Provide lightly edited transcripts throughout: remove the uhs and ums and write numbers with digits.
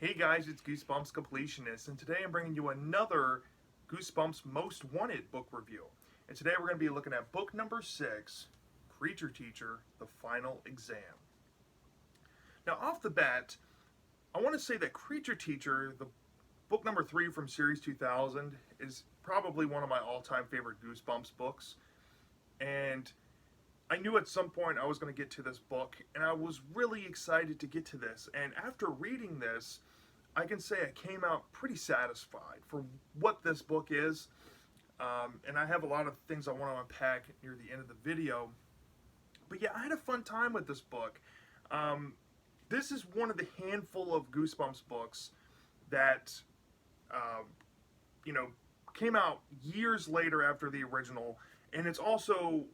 Hey guys, it's Goosebumps Completionist, and today I'm bringing you another Goosebumps Most Wanted book review. And today we're going to be looking at book number 6, Creature Teacher, The Final Exam. Now, off the bat, I want to say that Creature Teacher, the book number 3 from Series 2000, is probably one of my all-time favorite Goosebumps books. And I knew at some point I was going to get to this book, and I was really excited to get to this. And after reading this, I can say I came out pretty satisfied for what this book is. And I have a lot of things I want to unpack near the end of the video. But yeah, I had a fun time with this book. This is one of the handful of Goosebumps books that, uh, you know, came out years later after the original. And it's also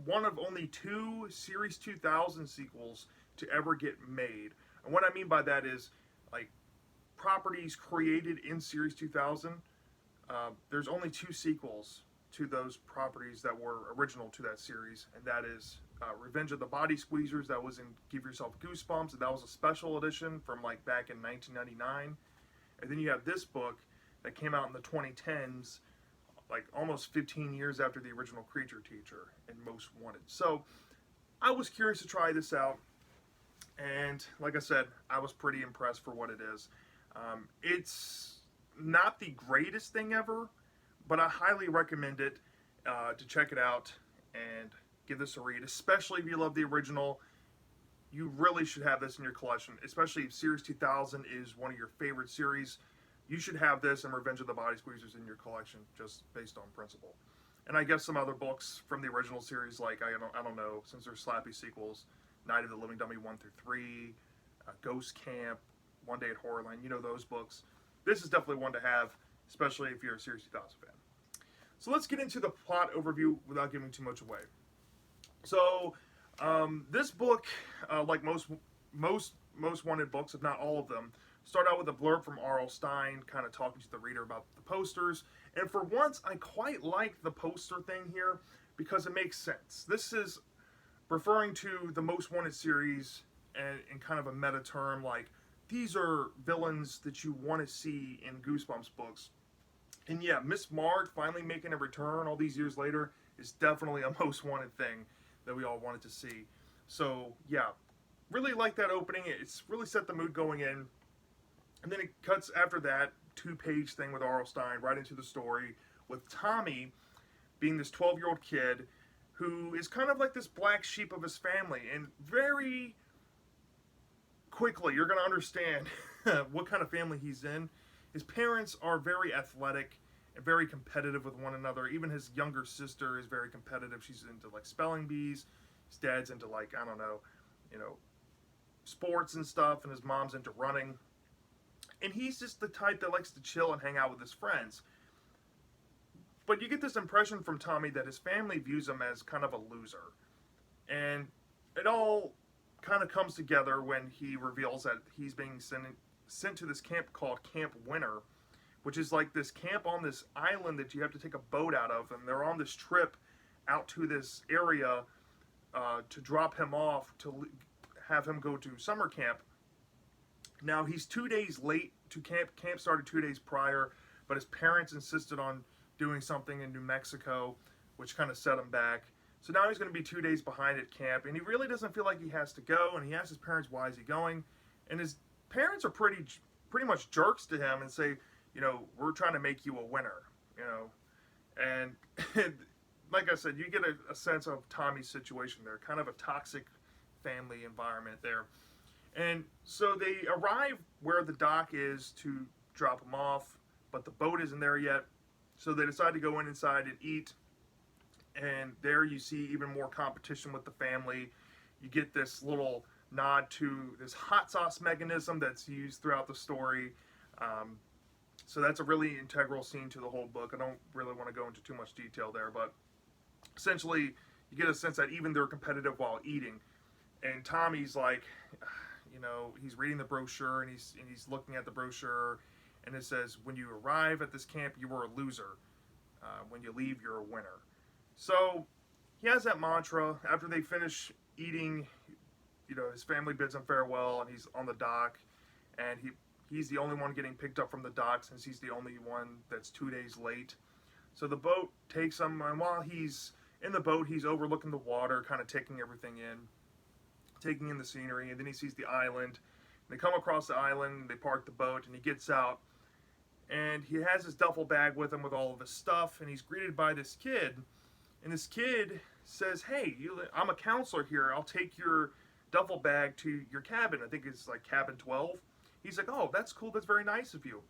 one of only 2 Series 2000 sequels to ever get made. And what I mean by that is, like, properties created in Series 2000, there's only 2 sequels to those properties that were original to that series, and that is Revenge of the Body Squeezers, that was in Give Yourself Goosebumps, and that was a special edition from like back in 1999. And then you have this book that came out in the 2010s, like almost 15 years after the original Creature Teacher and Most Wanted. So I was curious to try this out, and like I said, I was pretty impressed for what it is. It's not the greatest thing ever, but I highly recommend it to check it out and give this a read, especially if you love the original. You really should have this in your collection, especially if Series 2000 is one of your favorite series. You should have this and Revenge of the Body Squeezers in your collection, just based on principle. And I guess some other books from the original series, like, I don't know, since they're slappy sequels, Night of the Living Dummy 1 through 3, Ghost Camp, One Day at Horrorland, you know those books. This is definitely one to have, especially if you're a Series 2000 fan. So let's get into the plot overview without giving too much away. So this book, like most wanted books, if not all of them, start out with a blurb from R.L. Stine, kind of talking to the reader about the posters. And for once, I quite like the poster thing here because it makes sense. This is referring to the Most Wanted series and in kind of a meta term, like, these are villains that you want to see in Goosebumps books. And yeah, Miss Marg finally making a return all these years later is definitely a Most Wanted thing that we all wanted to see. So yeah, really like that opening. It's really set the mood going in. And then it cuts after that 2-page thing with R.L. Stine right into the story with Tommy being this 12-year-old kid who is kind of like this black sheep of his family. And very quickly, you're going to understand what kind of family he's in. His parents are very athletic and very competitive with one another. Even his younger sister is very competitive. She's into, like, spelling bees. His dad's into, like, I don't know, sports and stuff. And his mom's into running. And he's just the type that likes to chill and hang out with his friends. But you get this impression from Tommy that his family views him as kind of a loser. And it all kind of comes together when he reveals that he's being sent to this camp called Camp Winter, which is like this camp on this island that you have to take a boat out of. And they're on this trip out to this area to drop him off to have him go to summer camp. Now, he's 2 days late to camp. Camp started 2 days prior, but his parents insisted on doing something in New Mexico, which kind of set him back. So now he's going to be 2 days behind at camp, and he really doesn't feel like he has to go, and he asks his parents, why is he going? And his parents are pretty much jerks to him and say, we're trying to make you a winner, And like I said, you get a sense of Tommy's situation there, kind of a toxic family environment there. And so they arrive where the dock is to drop him off, but the boat isn't there yet. So they decide to go inside and eat. And there you see even more competition with the family. You get this little nod to this hot sauce mechanism that's used throughout the story. So that's a really integral scene to the whole book. I don't really want to go into too much detail there, but essentially you get a sense that even they're competitive while eating. And Tommy's like, he's reading the brochure and he's looking at the brochure, and it says, when you arrive at this camp, you are a loser. When you leave, you're a winner. So he has that mantra. After they finish eating, his family bids him farewell, and he's on the dock, and he's the only one getting picked up from the dock since he's the only one that's 2 days late. So the boat takes him, and while he's in the boat, he's overlooking the water, kind of taking everything in, taking in the scenery, and then he sees the island. They come across the island, they park the boat, and he gets out, and he has his duffel bag with him with all of his stuff, and he's greeted by this kid, and this kid says, "Hey, I'm a counselor here. I'll take your duffel bag to your cabin." I think it's like cabin 12. He's like, "Oh, that's cool. That's very nice of you."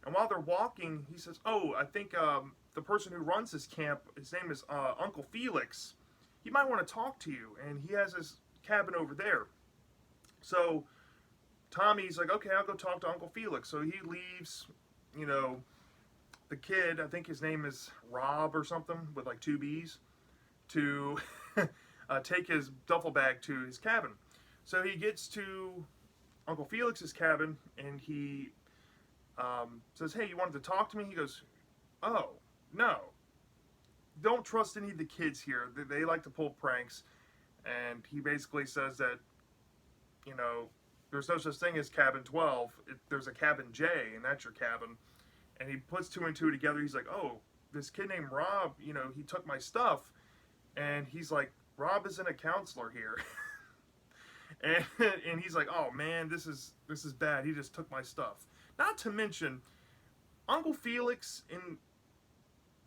And while they're walking, he says, "Oh, I think the person who runs this camp, his name is Uncle Felix. He might want to talk to you, and he has his cabin over there." So Tommy's like, "Okay, I'll go talk to Uncle Felix." So he leaves, you know, the kid, I think his name is Rob or something with like two B's, to take his duffel bag to his cabin. So he gets to Uncle Felix's cabin, and he says, "Hey, you wanted to talk to me?" He goes, "Oh, no. Don't trust any of the kids here. They like to pull pranks." And he basically says that, you know, there's no such thing as cabin 12. There's a cabin J, and that's your cabin. And he puts two and two together. He's like, "Oh, this kid named Rob, you know, he took my stuff." And he's like, "Rob isn't a counselor here." and he's like, "Oh man, this is bad. He just took my stuff." Not to mention, Uncle Felix and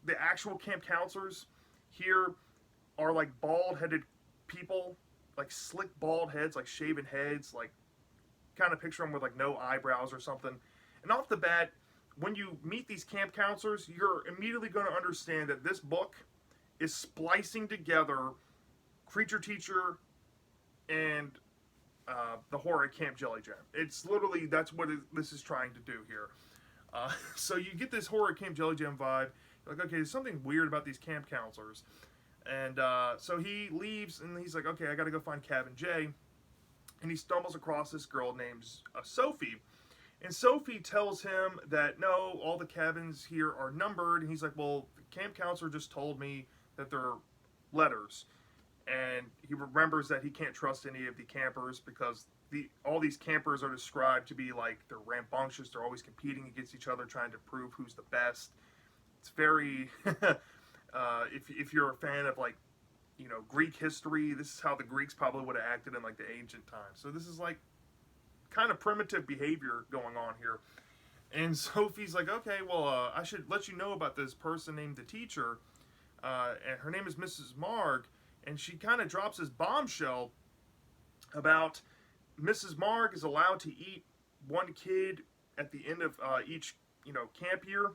the actual camp counselors here are like bald-headed people, like slick bald heads, like shaven heads, like kind of picture them with like no eyebrows or something. And off the bat, when you meet these camp counselors, you're immediately going to understand that this book is splicing together Creature Teacher and the horror at Camp Jelly Jam. It's literally, that's what this is trying to do here. So you get this horror at Camp Jelly Jam vibe. You're like, okay, there's something weird about these camp counselors. And so he leaves, and he's like, "Okay, I got to go find Cabin J." And he stumbles across this girl named Sophie. And Sophie tells him that, no, all the cabins here are numbered. And he's like, "Well, the camp counselor just told me that they're letters." And he remembers that he can't trust any of the campers because all these campers are described to be like, they're rambunctious. They're always competing against each other, trying to prove who's the best. It's very, if you're a fan of like, you know, Greek history, this is how the Greeks probably would have acted in like the ancient times. So this is like kind of primitive behavior going on here. And Sophie's like, "Okay, well, I should let you know about this person named the teacher. And her name is Mrs. Marg." And she kind of drops this bombshell about Mrs. Marg is allowed to eat one kid at the end of each, you know, camp year.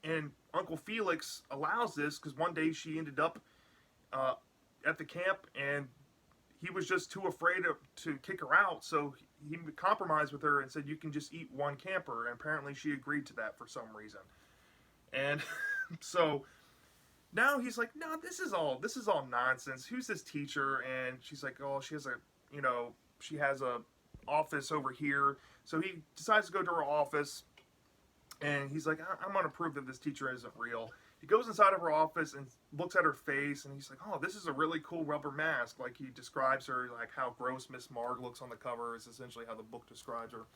And Uncle Felix allows this because one day she ended up at the camp, and he was just too afraid to kick her out, so he compromised with her and said, "You can just eat one camper." And apparently she agreed to that for some reason. And so now he's like, "No, this is all nonsense. Who's this teacher?" And she's like, "Oh, she has a office over here." So he decides to go to her office, and he's like, "I'm going to prove that this teacher isn't real." He goes inside of her office and looks at her face, and he's like, "Oh, this is a really cool rubber mask." Like, he describes her, like how gross Miss Marg looks on the cover is essentially how the book describes her.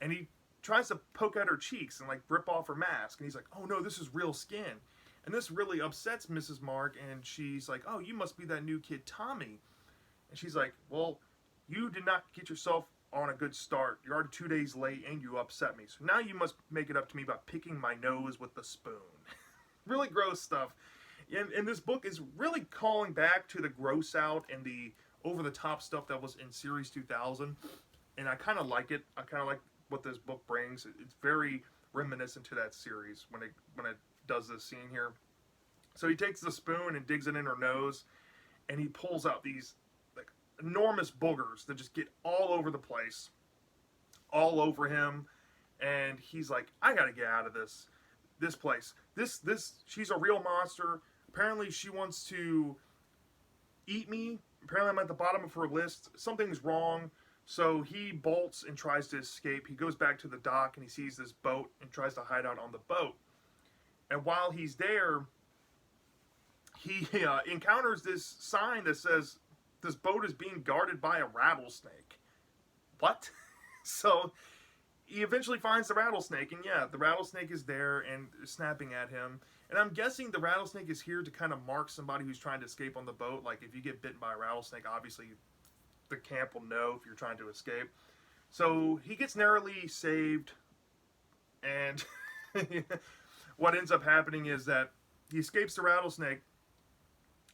And he tries to poke at her cheeks and like rip off her mask, and he's like, "Oh no, this is real skin." And this really upsets Mrs. Marg, and she's like, "Oh, you must be that new kid Tommy." And she's like, "Well, you did not get yourself on a good start. You're already 2 days late, and you upset me. So now you must make it up to me by picking my nose with the spoon." Really gross stuff. And this book is really calling back to the gross out and the over-the-top stuff that was in Series 2000. And I kind of like it. I kind of like what this book brings. It's very reminiscent to that series when it does this scene here. So he takes the spoon and digs it in her nose, and he pulls out these like enormous boogers that just get all over the place, all over him. And he's like, "I gotta get out of this place. She's a real monster. Apparently she wants to eat me. Apparently I'm at the bottom of her list. Something's wrong." So he bolts and tries to escape. He goes back to the dock, and he sees this boat and tries to hide out on the boat. And while he's there, he encounters this sign that says this boat is being guarded by a rattlesnake. What? So he eventually finds the rattlesnake, and yeah, the rattlesnake is there and snapping at him. And I'm guessing the rattlesnake is here to kind of mark somebody who's trying to escape on the boat. Like if you get bitten by a rattlesnake, obviously the camp will know if you're trying to escape. So he gets narrowly saved, and what ends up happening is that he escapes the rattlesnake,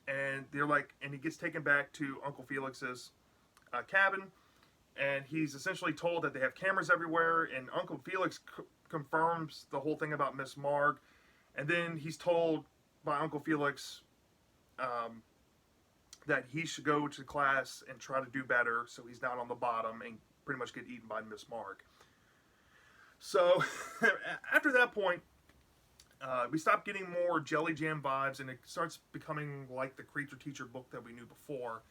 and they're like, and he gets taken back to Uncle Felix's cabin, and he's essentially told that they have cameras everywhere, and Uncle Felix confirms the whole thing about Miss Marg, and then he's told by Uncle Felix um, that he should go to class and try to do better so he's not on the bottom and pretty much get eaten by Miss Marg. So after that point, we stop getting more Jelly Jam vibes, and it starts becoming like the Creature Teacher book that we knew before,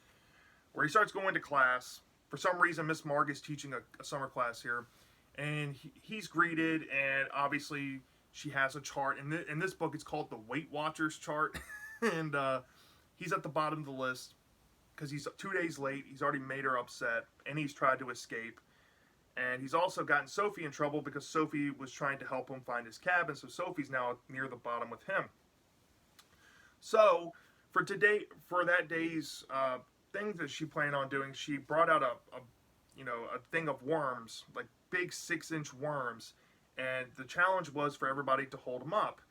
where he starts going to class. For some reason, Miss Marg is teaching a summer class here, and he's greeted, and obviously she has a chart. In this book, it's called the Weight Watchers chart, and he's at the bottom of the list because he's 2 days late. He's already made her upset, and he's tried to escape. And he's also gotten Sophie in trouble because Sophie was trying to help him find his cabin, so Sophie's now near the bottom with him. So for that day's thing that she planned on doing, she brought out a thing of worms, like big 6-inch worms, and the challenge was for everybody to hold them up.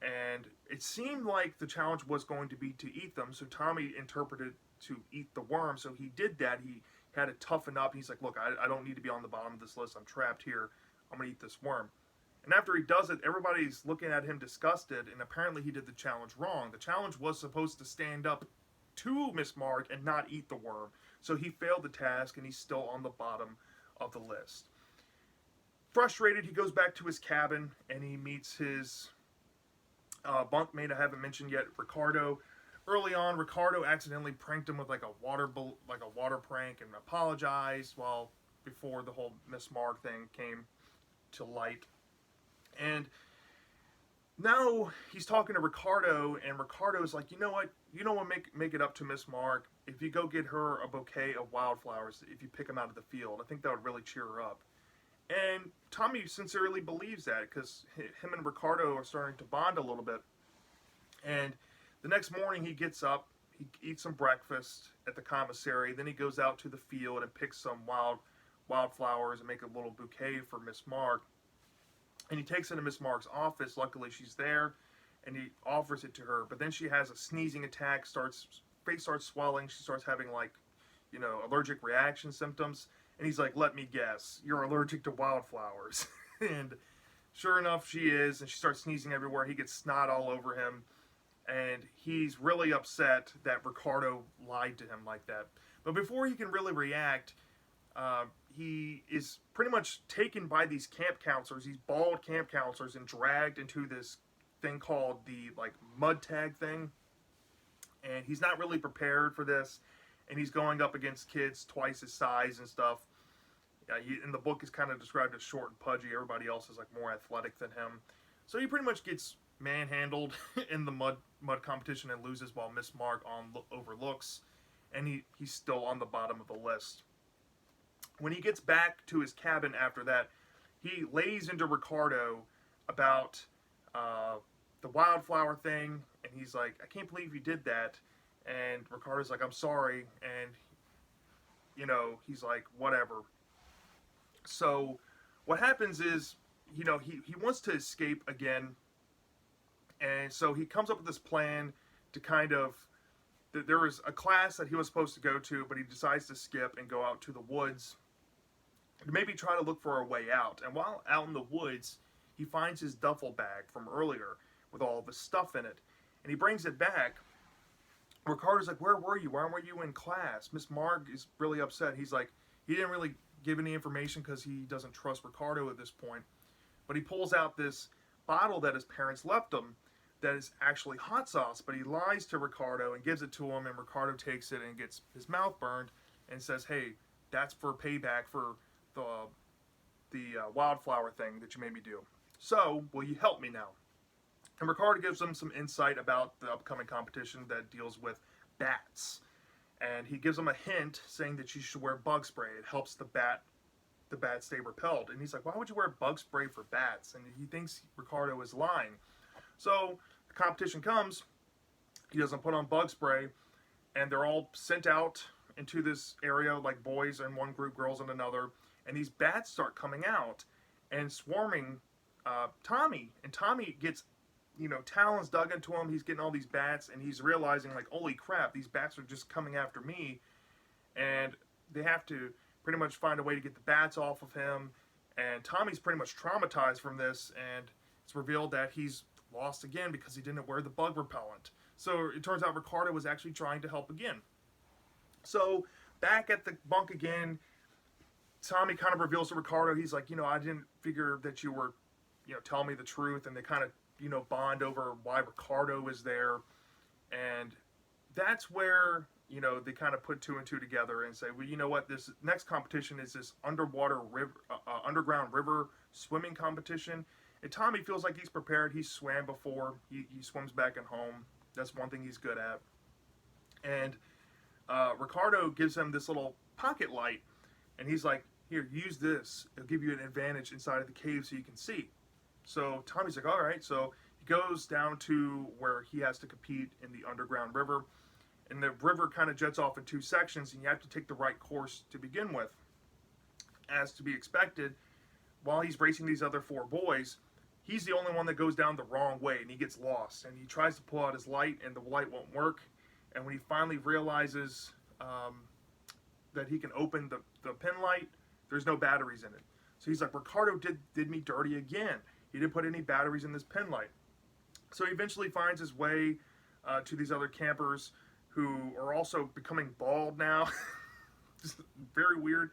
And it seemed like the challenge was going to be to eat them, so Tommy interpreted to eat the worm, so he did that. He had to toughen up. He's like, look, I don't need to be on the bottom of this list. I'm trapped here. I'm going to eat this worm. And after he does it, everybody's looking at him disgusted, and apparently he did the challenge wrong. The challenge was supposed to stand up to Miss Marg and not eat the worm. So he failed the task, and he's still on the bottom of the list. Frustrated, he goes back to his cabin, and he meets his bunkmate I haven't mentioned yet, Ricardo. Early on, Ricardo accidentally pranked him with like a water prank and apologized before the whole Miss Marg thing came to light. And now he's talking to Ricardo, and Ricardo's like, you know what, make it up to Miss Marg if you go get her a bouquet of wildflowers, if you pick them out of the field. I think that would really cheer her up. And Tommy sincerely believes that because him and Ricardo are starting to bond a little bit. And the next morning he gets up, he eats some breakfast at the commissary, then he goes out to the field and picks some wildflowers and make a little bouquet for Miss Marg. And he takes it to Miss Marg's office. Luckily she's there, and he offers it to her. But then she has a sneezing attack, face starts swelling, she starts having allergic reaction symptoms. And he's like, let me guess, you're allergic to wildflowers. And sure enough, she is, and she starts sneezing everywhere. He gets snot all over him. And he's really upset that Ricardo lied to him like that. But before he can really react, he is pretty much taken by these camp counselors, these bald camp counselors, and dragged into this thing called the mud tag thing. And he's not really prepared for this, and he's going up against kids twice his size and stuff. In the book, is kind of described as short and pudgy. Everybody else is more athletic than him. So he pretty much gets manhandled in the mud competition and loses, while Miss Marg overlooks, and he's still on the bottom of the list. When he gets back to his cabin after that, he lays into Ricardo about the wildflower thing, and he's like, I can't believe you did that. And Ricardo's like, I'm sorry. And he's like, whatever. So what happens is, he wants to escape again. And so he comes up with this plan to there was a class that he was supposed to go to, but he decides to skip and go out to the woods to maybe try to look for a way out. And while out in the woods, he finds his duffel bag from earlier with all the stuff in it. And he brings it back. Ricardo's like, where were you? Why were you in class? Miss Marg is really upset. He's like, he didn't really give any information because he doesn't trust Ricardo at this point. But he pulls out this bottle that his parents left him that is actually hot sauce, but he lies to Ricardo and gives it to him, and Ricardo takes it and gets his mouth burned and says, hey, that's for payback for the wildflower thing that you made me do. So, will you help me now? And Ricardo gives him some insight about the upcoming competition that deals with bats. And he gives him a hint saying that you should wear bug spray. It helps the bat the bats stay repelled. And he's like, why would you wear bug spray for bats? And he thinks Ricardo is lying. So the competition comes. He doesn't put on bug spray, and they're all sent out into this area, like boys in one group, girls in another. And these bats start coming out and swarming Tommy. And Tommy gets, talons dug into him. He's getting all these bats, and he's realizing, like, holy crap, these bats are just coming after me. And they have to pretty much find a way to get the bats off of him. And Tommy's pretty much traumatized from this, and it's revealed that he's lost again because he didn't wear the bug repellent. So it turns out Ricardo was actually trying to help again. So back at the bunk again, Tommy kind of reveals to Ricardo, he's like, I didn't figure that you were, telling me the truth. And they kind of, bond over why Ricardo is there. And that's where, they kind of put two and two together and say, well, you know what, this next competition is this underground river swimming competition. And Tommy feels like he's prepared. He's swam before. He swims back at home. That's one thing he's good at. And Ricardo gives him this little pocket light. And he's like, here, use this. It'll give you an advantage inside of the cave so you can see. So Tommy's like, all right. So he goes down to where he has to compete in the underground river. And the river kind of jets off in two sections, and you have to take the right course to begin with. As to be expected, while he's racing these other four boys, he's the only one that goes down the wrong way, and he gets lost. And he tries to pull out his light, and the light won't work. And when he finally realizes that he can open the pin light, there's no batteries in it. So he's like, Ricardo did me dirty again. He didn't put any batteries in this pin light. So he eventually finds his way to these other campers who are also becoming bald now. Just very weird.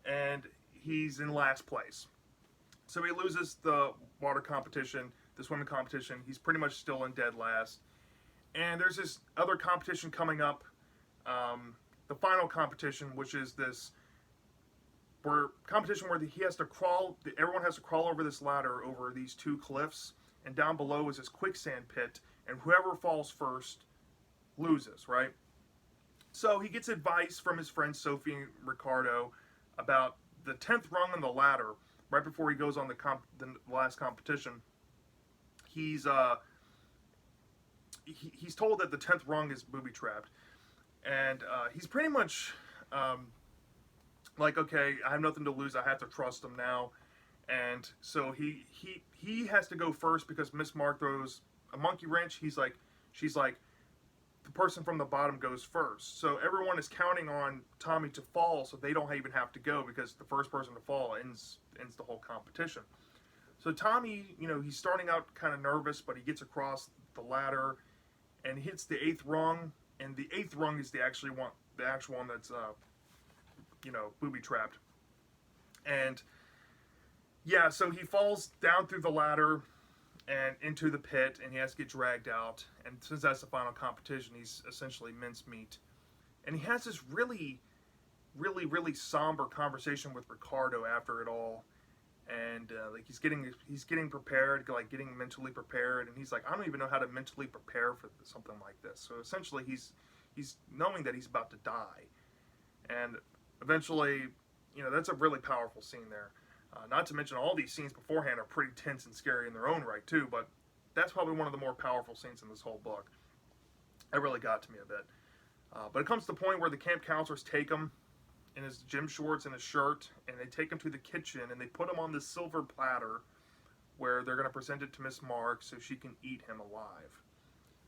And he's in last place. So he loses the water competition, the swimming competition. He's pretty much still in dead last. And there's this other competition coming up, the final competition, which is this competition where he has to crawl, everyone has to crawl over this ladder over these two cliffs, and down below is this quicksand pit, and whoever falls first loses, right? So he gets advice from his friends Sophie and Ricardo about the 10th rung on the ladder. Right before he goes on the last competition, he's told that the 10th rung is booby-trapped. And he's pretty much like, okay, I have nothing to lose. I have to trust him now. And so he has to go first because Miss Mark throws a monkey wrench. She's like, the person from the bottom goes first. So everyone is counting on Tommy to fall so they don't even have to go, because the first person to fall ends the whole competition. So Tommy, he's starting out kind of nervous, but he gets across the ladder and hits the 8th rung. And the 8th rung is the actual one that's, booby-trapped. And, yeah, so he falls down through the ladder and into the pit, and he has to get dragged out. And since that's the final competition, he's essentially mincemeat. And he has this really, really, really somber conversation with Ricardo after it all. And like he's getting prepared, like getting mentally prepared, and he's like, I don't even know how to mentally prepare for something like this. So essentially, he's knowing that he's about to die, and eventually, that's a really powerful scene there. Not to mention all these scenes beforehand are pretty tense and scary in their own right too. But that's probably one of the more powerful scenes in this whole book. It really got to me a bit. But it comes to the point where the camp counselors take him in his gym shorts and his shirt, and they take him to the kitchen, and they put him on this silver platter where they're going to present it to Miss Mark so she can eat him alive.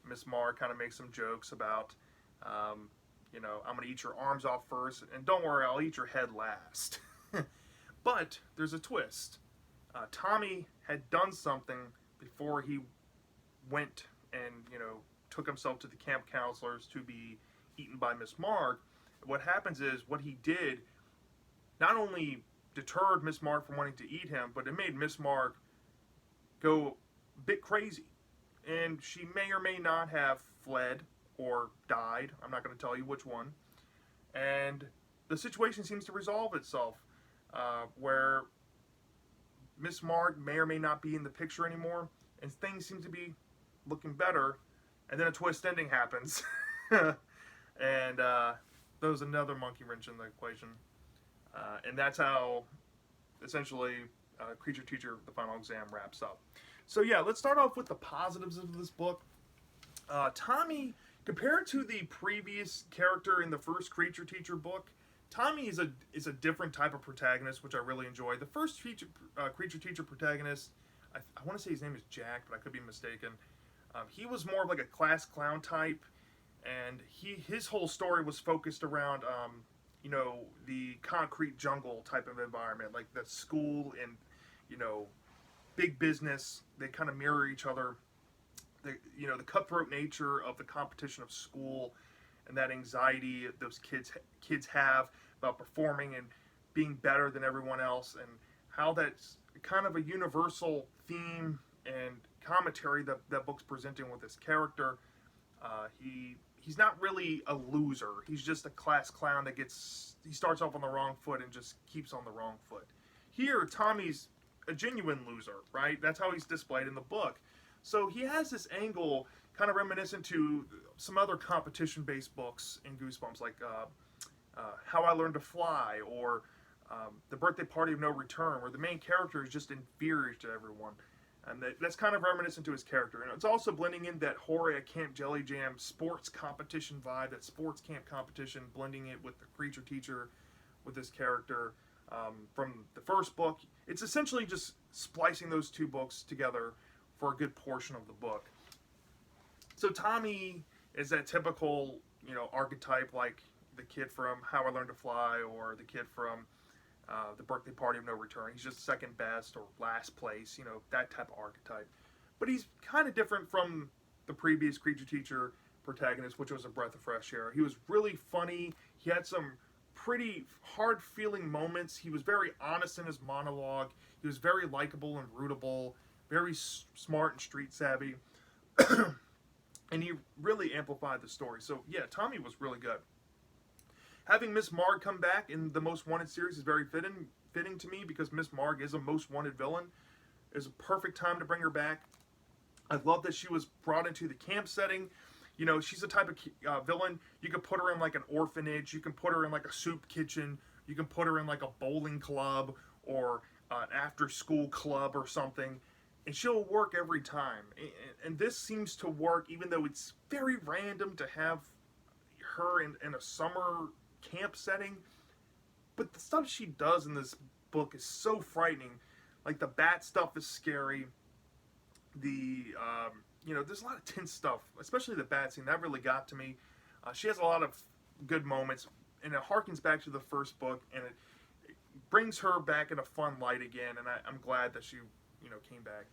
Miss Mark kind of makes some jokes about, I'm going to eat your arms off first, and don't worry, I'll eat your head last. But there's a twist. Tommy had done something before he went and, took himself to the camp counselors to be eaten by Miss Mark. What happens is, what he did not only deterred Miss Mark from wanting to eat him, but it made Miss Mark go a bit crazy. And she may or may not have fled or died. I'm not going to tell you which one. And the situation seems to resolve itself, where Miss Mark may or may not be in the picture anymore, and things seem to be looking better. And then a twist ending happens. And there was another monkey wrench in the equation. And that's how essentially Creature Teacher, the final exam wraps up. So yeah, let's start off with the positives of this book. Tommy, compared to the previous character in the first Creature Teacher book, Tommy is a different type of protagonist, which I really enjoy. The first Creature Teacher protagonist, I want to say his name is Jack, but I could be mistaken. He was more of like a class clown type, and his whole story was focused around the concrete jungle type of environment, like the school and big business. They kind of mirror each other. The cutthroat nature of the competition of school and that anxiety those kids have about performing and being better than everyone else, and how that's kind of a universal theme and commentary that book's presenting with this character. He's not really a loser. He's just a class clown that he starts off on the wrong foot and just keeps on the wrong foot. Here, Tommy's a genuine loser, right? That's how he's displayed in the book. So he has this angle kind of reminiscent to some other competition-based books in Goosebumps, like How I Learned to Fly, or The Birthday Party of No Return, where the main character is just inferior to everyone. And that's kind of reminiscent to his character. And it's also blending in that horror at Camp Jelly Jam sports competition vibe, that sports camp competition, blending it with the Creature Teacher, with this character from the first book. It's essentially just splicing those two books together for a good portion of the book. So Tommy is that typical, archetype, like the kid from How I Learned to Fly, or the kid from The Birthday Party of No Return. He's just second best or last place, that type of archetype. But he's kind of different from the previous Creature Teacher protagonist, which was a breath of fresh air. He was really funny. He had some pretty hard-feeling moments. He was very honest in his monologue. He was very likable and rootable, very smart and street savvy. And he really amplified the story. So yeah, Tommy was really good. Having Miss Marg come back in the Most Wanted series is very fitting to me, because Miss Marg is a Most Wanted villain. It's a perfect time to bring her back. I love that she was brought into the camp setting. She's the type of villain, you could put her in like an orphanage, you can put her in like a soup kitchen, you can put her in like a bowling club or an after-school club or something, and she'll work every time. And this seems to work, even though it's very random to have her in a summer camp setting. But the stuff she does in this book is so frightening. Like, the bat stuff is scary. There's a lot of tense stuff, especially the bat scene. That really got to me. She has a lot of good moments, and it harkens back to the first book, and it brings her back in a fun light again, and I'm glad that she came back.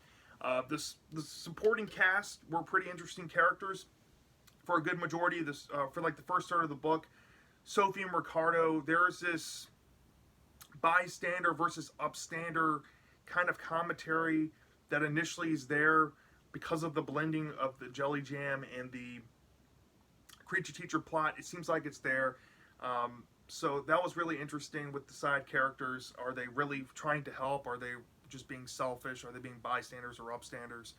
The supporting cast were pretty interesting characters for a good majority of this, for like the first third of the book. Sophie and Ricardo, there's this bystander versus upstander kind of commentary that initially is there because of the blending of the Jelly Jam and the Creature Teacher plot. It seems like it's there. So that was really interesting with the side characters. Are they really trying to help? Are they just being selfish? Are they being bystanders or upstanders?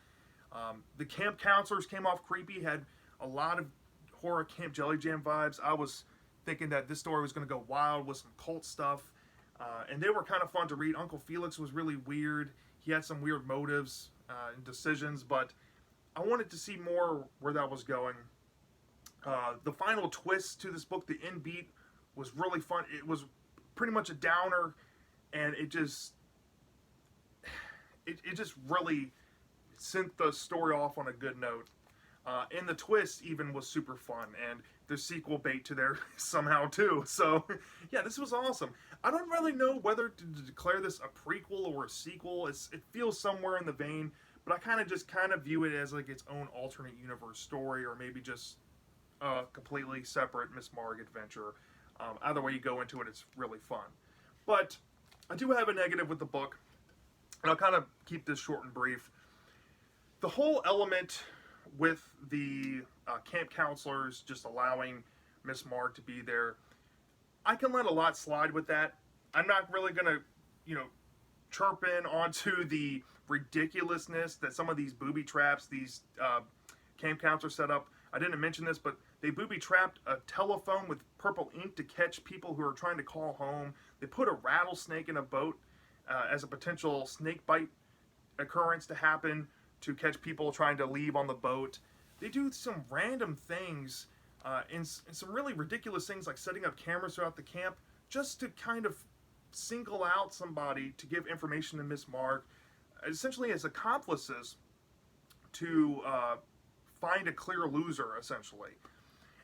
The camp counselors came off creepy, had a lot of horror Camp Jelly Jam vibes. I was thinking that this story was going to go wild with some cult stuff. And they were kind of fun to read. Uncle Felix was really weird. He had some weird motives and decisions, but I wanted to see more where that was going. The final twist to this book, the end beat, was really fun. It was pretty much a downer, and it just really sent the story off on a good note. And the twist even was super fun, and there's sequel bait to there somehow too. So yeah, this was awesome. I don't really know whether to declare this a prequel or a sequel. It feels somewhere in the vein, but I kind of view it as like its own alternate universe story, or maybe just a completely separate Miss Marg adventure. Either way you go into it, it's really fun. But I do have a negative with the book, and I'll kind of keep this short and brief. The whole element with the camp counselors just allowing Miss Marg to be there, I can let a lot slide with that. I'm not really going to, chirp in onto the ridiculousness that some of these booby traps, these camp counselors set up. I didn't mention this, but they booby-trapped a telephone with purple ink to catch people who are trying to call home. They put a rattlesnake in a boat as a potential snake bite occurrence to happen to catch people trying to leave on the boat. They do some random things and some really ridiculous things like setting up cameras throughout the camp just to kind of single out somebody to give information to Miss Mark, essentially as accomplices to find a clear loser, essentially.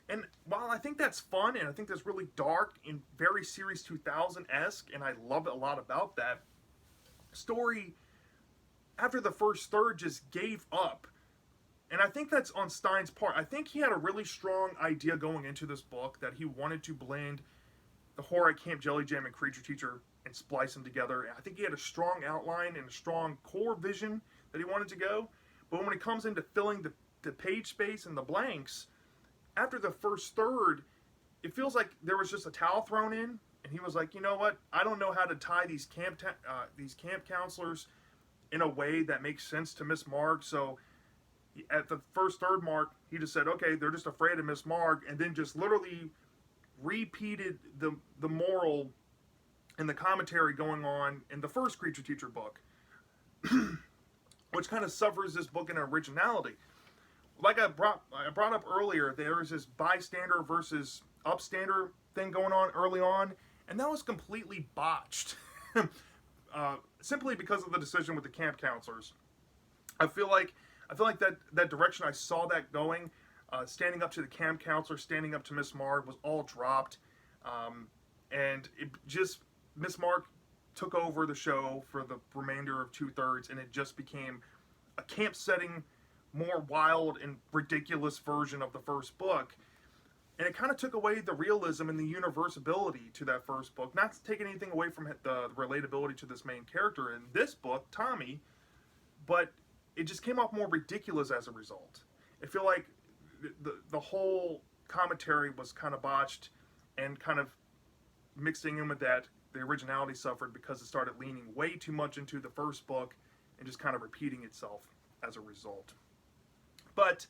And while I think that's fun and I think that's really dark and very Series 2000-esque, and I love a lot about that, story after the first third just gave up. And I think that's on Stein's part. I think he had a really strong idea going into this book that he wanted to blend the horror at Camp Jelly Jam and Creature Teacher and splice them together. And I think he had a strong outline and a strong core vision that he wanted to go. But when it comes into filling the page space and the blanks, after the first third, it feels like there was just a towel thrown in. And he was like, you know what? I don't know how to tie these camp counselors in a way that makes sense to Miss Mark. So at the first third mark, he just said, okay, they're just afraid of Miss Mark, and then just literally repeated the moral and the commentary going on in the first Creature Teacher book, which kind of suffers this book in originality. Like I brought up earlier, there's this bystander versus upstander thing going on early on, and that was completely botched. Simply because of the decision with the camp counselors. I feel like that direction I saw that going, standing up to the camp counselor, standing up to Miss Mark was all dropped, and it just Miss Mark took over the show for the remainder of 2/3, and it just became a camp setting, more wild and ridiculous version of the first book. And it kind of took away the realism and the universality to that first book. Not to take anything away from the relatability to this main character in this book, Tommy, but it just came off more ridiculous as a result. I feel like the whole commentary was kind of botched, and kind of mixing in with that, the originality suffered because it started leaning way too much into the first book and just kind of repeating itself as a result. But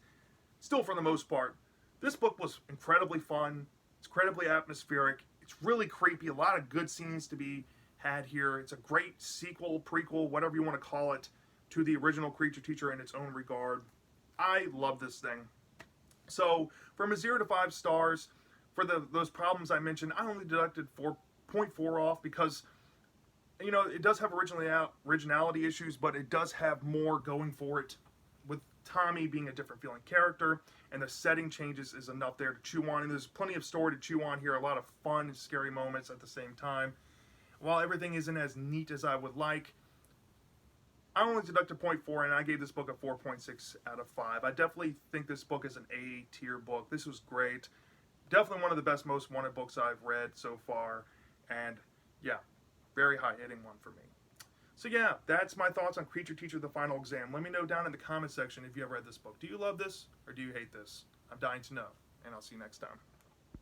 still, for the most part, this book was incredibly fun. It's incredibly atmospheric. It's really creepy. A lot of good scenes to be had here. It's a great sequel, prequel, whatever you want to call it, to the original Creature Teacher in its own regard. I love this thing. So from a 0 to 5 stars, for those problems I mentioned, I only deducted 4.4 off because, you know, it does have originality issues, but it does have more going for it, with Tommy being a different feeling character, and the setting changes is enough there to chew on. And there's plenty of story to chew on here, a lot of fun and scary moments at the same time. While everything isn't as neat as I would like, I only deducted 0.4, and I gave this book a 4.6 out of 5. I definitely think this book is an A tier book. This was great. Definitely one of the best Most Wanted books I've read so far. And yeah, very high hitting one for me. So yeah, that's my thoughts on Creature Teacher: The Final Exam. Let me know down in the comment section if you have read this book. Do you love this or do you hate this? I'm dying to know, and I'll see you next time.